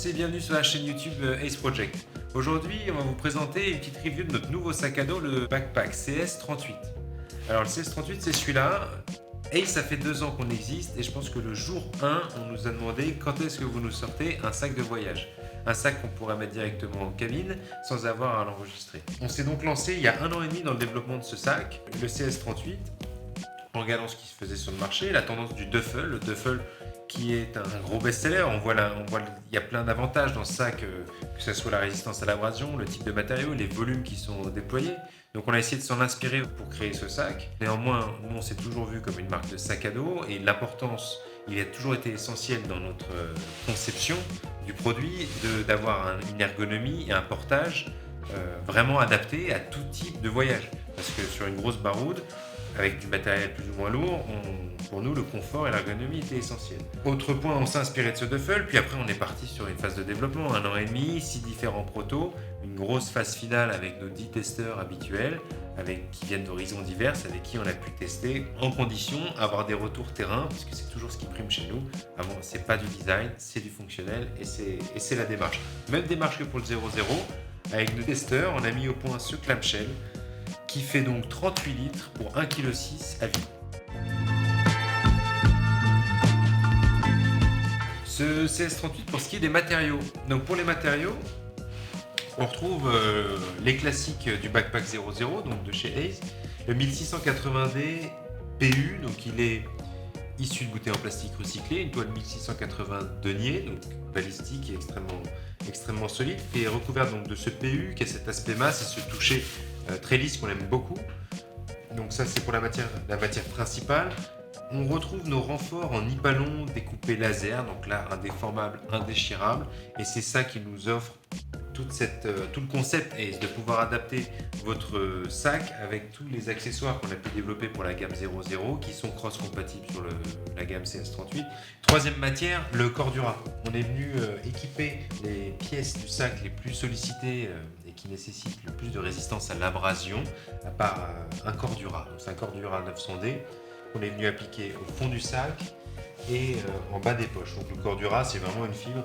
tous et bienvenue sur la chaîne YouTube Ace Project. Aujourd'hui, on va vous présenter une petite review de notre nouveau sac à dos, le Backpack CS38. Alors le CS38, c'est celui-là. Ace, ça fait 2 ans qu'on existe et je pense que le jour 1, on nous a demandé quand est-ce que vous nous sortez un sac de voyage. Un sac qu'on pourra mettre directement en cabine sans avoir à l'enregistrer. On s'est donc lancé il y a 1 an et demi dans le développement de ce sac, le CS38, en regardant ce qui se faisait sur le marché, la tendance du duffel, le duffel qui est un gros best-seller. On voit il y a plein d'avantages dans ce sac, que ce soit la résistance à l'abrasion, le type de matériaux, les volumes qui sont déployés. Donc on a essayé de s'en inspirer pour créer ce sac. Néanmoins, nous on s'est toujours vu comme une marque de sac à dos et l'importance, il a toujours été essentiel dans notre conception du produit d'avoir une ergonomie et un portage vraiment adapté à tout type de voyage. Parce que sur une grosse baroude, avec du matériel plus ou moins lourd, pour nous, le confort et l'ergonomie étaient essentiels. Autre point, on s'est inspiré de ce duffel, puis après on est parti sur une phase de développement, 1 an et demi, 6 différents protos, une grosse phase finale avec nos 10 testeurs habituels, qui viennent d'horizons divers, avec qui on a pu tester en condition, avoir des retours terrain, parce que c'est toujours ce qui prime chez nous. C'est pas du design, c'est du fonctionnel, et c'est la démarche. Même démarche que pour le 0.0, avec nos testeurs, on a mis au point ce clamshell, qui fait donc 38 litres pour 1,6 kg à vide. Ce CS38 pour ce qui est des matériaux. Donc pour les matériaux, on retrouve les classiques du Backpack 0.0, donc de chez Ace, le 1680D PU, donc il est issu de bouteilles en plastique recyclé, une toile 1680 denier, donc balistique et extrêmement solide, et recouverte donc de ce PU qui a cet aspect masse et ce toucher très lisse qu'on aime beaucoup. Donc ça c'est pour la matière principale. On retrouve nos renforts en nipalon découpé laser, donc là indéformable, indéchirable, et c'est ça qui nous offre tout le concept Ace, de pouvoir adapter votre sac avec tous les accessoires qu'on a pu développer pour la gamme 0.0 qui sont cross-compatibles sur la gamme CS38. Troisième matière, le Cordura. On est venu équiper les pièces du sac les plus sollicitées et qui nécessitent le plus de résistance à l'abrasion, à part un Cordura. Donc c'est un Cordura 900D qu'on est venu appliquer au fond du sac et en bas des poches. Donc le Cordura, c'est vraiment une fibre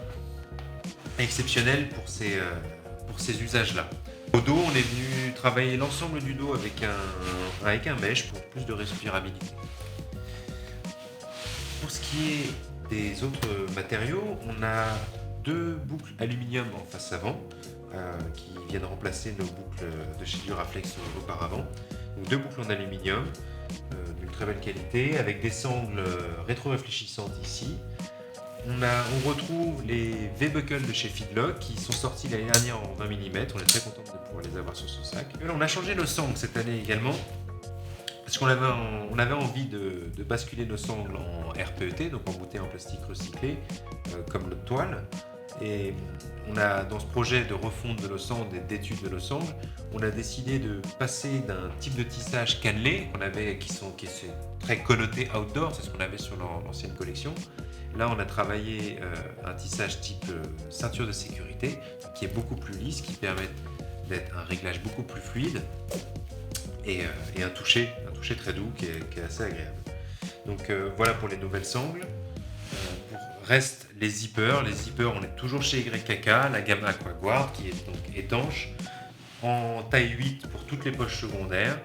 exceptionnelle pour ces usages-là. Au dos, on est venu travailler l'ensemble du dos avec un mesh pour plus de respirabilité. Pour ce qui est des autres matériaux, on a 2 boucles aluminium en face avant qui viennent remplacer nos boucles de chez Duraflex auparavant. Donc 2 boucles en aluminium d'une très belle qualité avec des sangles rétro-réfléchissantes ici. On retrouve les V-Buckle de chez Feedlock qui sont sortis l'année dernière en 20 mm. On est très content de pouvoir les avoir sur ce sac. On a changé nos sangles cette année également parce qu'on avait envie de basculer nos sangles en RPET, donc en bouteille en plastique recyclé, comme notre toile. Et dans ce projet de refonte de nos sangles et d'étude de nos sangles, on a décidé de passer d'un type de tissage cannelé qui est très connoté outdoor, c'est ce qu'on avait sur l'ancienne collection. Là, on a travaillé un tissage type ceinture de sécurité qui est beaucoup plus lisse, qui permet d'être un réglage beaucoup plus fluide et un toucher très doux qui est assez agréable. Donc voilà pour les nouvelles sangles. Reste les zippers. Les zippers, on est toujours chez YKK, la gamme AquaGuard qui est donc étanche, en taille 8 pour toutes les poches secondaires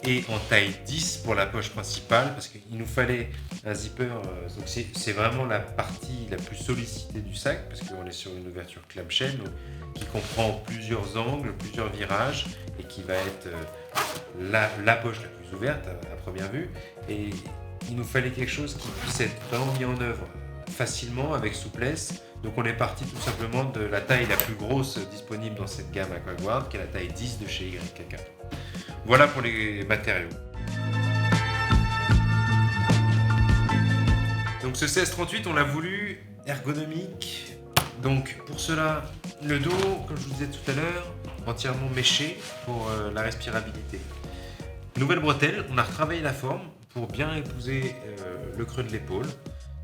et en taille 10 pour la poche principale parce qu'il nous fallait un zipper. Donc c'est vraiment la partie la plus sollicitée du sac parce qu'on est sur une ouverture clamshell qui comprend plusieurs angles, plusieurs virages et qui va être la poche la plus ouverte à première vue. Et il nous fallait quelque chose qui puisse être vraiment mis en œuvre facilement, avec souplesse. Donc on est parti tout simplement de la taille la plus grosse disponible dans cette gamme AquaGuard, qui est la taille 10 de chez YKK. Voilà pour les matériaux. Donc ce CS38, on l'a voulu ergonomique. Donc pour cela, le dos, comme je vous disais tout à l'heure, entièrement méché pour la respirabilité. Nouvelle bretelle, on a retravaillé la forme pour bien épouser le creux de l'épaule,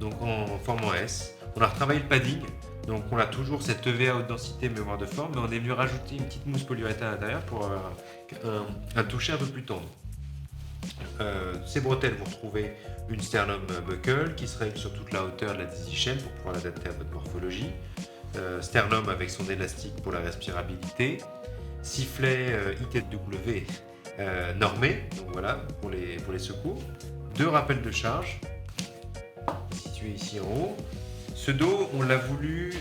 donc en forme en S. On a retravaillé le padding, donc on a toujours cette EVA haute densité mémoire de forme, mais on est venu rajouter une petite mousse polyuréthane à l'intérieur pour avoir un toucher un peu plus tendre. Ces bretelles, vous retrouvez une sternum buckle qui se règle sur toute la hauteur de la daisy chain pour pouvoir l'adapter à votre morphologie. sternum avec son élastique pour la respirabilité, sifflet ITW normé, donc voilà, pour les secours, 2 rappels de charge, situés ici en haut. Ce dos, on l'a voulu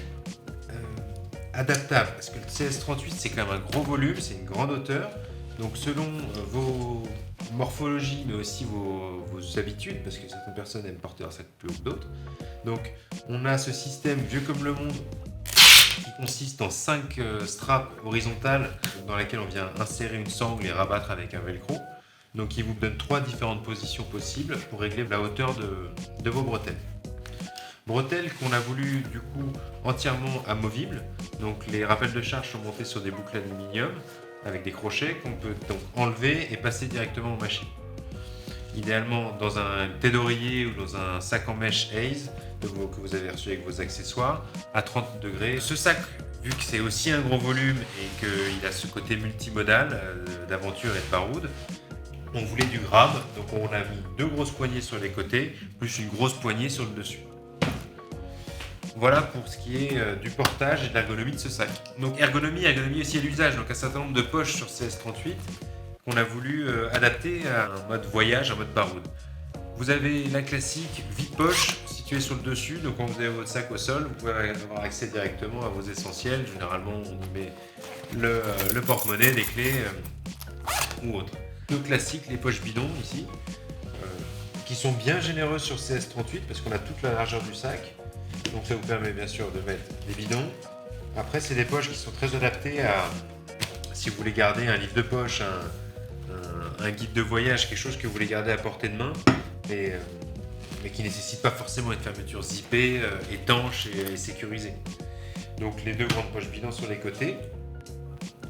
adaptable, parce que le CS38 c'est quand même un gros volume, c'est une grande hauteur, donc selon vos morphologies mais aussi vos habitudes, parce que certaines personnes aiment porter leur sac plus haut que d'autres, donc on a ce système vieux comme le monde qui consiste en 5 straps horizontales dans lesquelles on vient insérer une sangle et rabattre avec un velcro, donc qui vous donne 3 différentes positions possibles pour régler la hauteur de vos bretelles. Bretelles qu'on a voulu du coup entièrement amovibles, donc les rappels de charge sont montés sur des boucles aluminium avec des crochets qu'on peut donc enlever et passer directement aux machines. Idéalement dans un thé d'oreiller ou dans un sac en mèche Hayes que vous avez reçu avec vos accessoires à 30 degrés. Ce sac, vu que c'est aussi un gros volume et qu'il a ce côté multimodal d'aventure et de baroude, on voulait du grab, donc on a mis 2 grosses poignées sur les côtés plus une grosse poignée sur le dessus. Voilà pour ce qui est du portage et de l'ergonomie de ce sac. Donc ergonomie aussi à l'usage, donc un certain nombre de poches sur CS38 qu'on a voulu adapter à un mode voyage, un mode baroude. Vous avez la classique vide-poche située sur le dessus, donc quand vous avez votre sac au sol, vous pouvez avoir accès directement à vos essentiels. Généralement on y met le porte-monnaie, des clés ou autre. Le classique, les poches bidons ici, qui sont bien généreuses sur CS38 parce qu'on a toute la largeur du sac. Donc ça vous permet bien sûr de mettre des bidons. Après c'est des poches qui sont très adaptées à, si vous voulez garder un livre de poche, un guide de voyage, quelque chose que vous voulez garder à portée de main, mais qui ne nécessite pas forcément une fermeture zippée, étanche et sécurisée. Donc les 2 grandes poches bidons sur les côtés.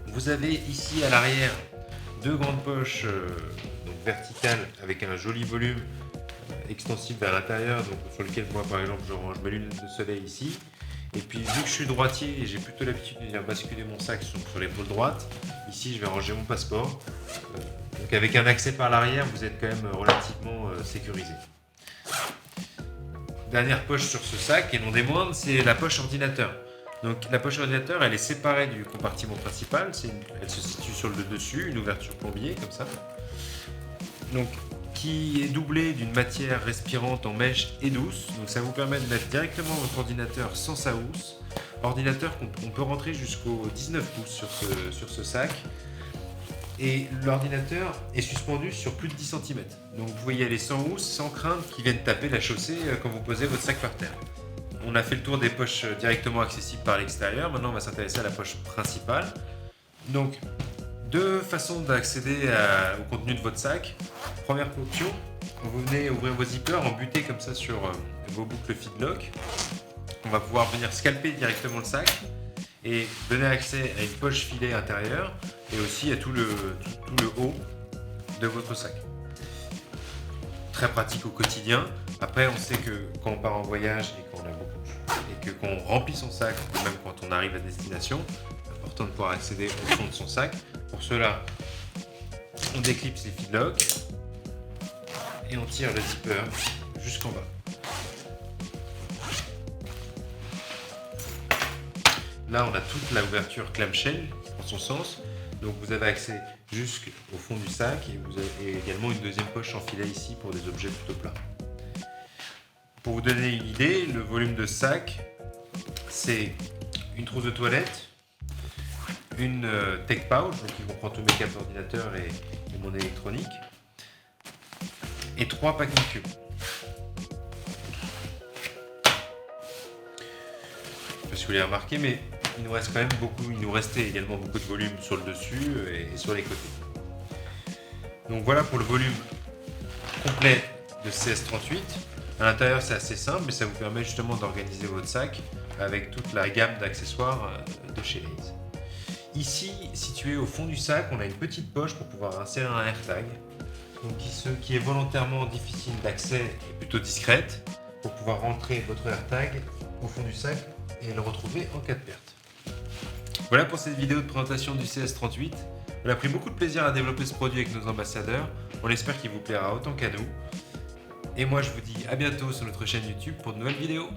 Vous avez ici à l'arrière 2 grandes poches donc verticales avec un joli volume extensible vers l'intérieur, donc sur lequel moi par exemple je range mes lunettes de soleil ici. Et puis vu que je suis droitier et j'ai plutôt l'habitude de venir basculer mon sac sur l'épaule droite, ici je vais ranger mon passeport. Donc avec un accès par l'arrière, vous êtes quand même relativement sécurisé. Dernière poche sur ce sac, et non des moindres, c'est la poche ordinateur. Donc la poche ordinateur, elle est séparée du compartiment principal, elle se situe sur le dessus, une ouverture plombier comme ça. Donc qui est doublée d'une matière respirante en mèche et douce, donc ça vous permet de mettre directement votre ordinateur sans sa housse. Ordinateur qu'on peut rentrer jusqu'au 19 pouces sur ce sac. Et l'ordinateur est suspendu sur plus de 10 cm. Donc vous pouvez y aller sans housse, sans crainte qu'il vienne taper la chaussée quand vous posez votre sac par terre. On a fait le tour des poches directement accessibles par l'extérieur. Maintenant on va s'intéresser à la poche principale. Donc 2 façons d'accéder au contenu de votre sac. Première option, vous venez ouvrir vos zippers, embuter comme ça sur vos boucles feedlock. On va pouvoir venir scalper directement le sac et donner accès à une poche filet intérieure et aussi à tout le haut de votre sac. Très pratique au quotidien. Après, on sait que quand on part en voyage et qu'on a qu'on remplit son sac, ou même quand on arrive à destination, c'est important de pouvoir accéder au fond de son sac. Pour cela, on déclipse les feedlocks et on tire le zipper jusqu'en bas. Là, on a toute l'ouverture clamshell qui prend son sens. Donc vous avez accès jusqu'au fond du sac et vous avez également une deuxième poche en filet ici pour des objets plutôt plats. Pour vous donner une idée, le volume de sac, c'est une trousse de toilette, une tech pouch, donc qui comprend tous mes câbles d'ordinateur et mon électronique, et 3 packing cubes. Je ne sais pas si vous l'avez remarqué, mais il nous reste quand même beaucoup, il nous restait également beaucoup de volume sur le dessus et sur les côtés. Donc voilà pour le volume complet de CS38. À l'intérieur c'est assez simple, mais ça vous permet justement d'organiser votre sac avec toute la gamme d'accessoires de chez Hayes. Ici, situé au fond du sac, on a une petite poche pour pouvoir insérer un AirTag, donc qui est volontairement difficile d'accès et plutôt discrète, pour pouvoir rentrer votre AirTag au fond du sac et le retrouver en cas de perte. Voilà pour cette vidéo de présentation du CS38. On a pris beaucoup de plaisir à développer ce produit avec nos ambassadeurs. On espère qu'il vous plaira autant qu'à nous. Et moi je vous dis à bientôt sur notre chaîne YouTube pour de nouvelles vidéos.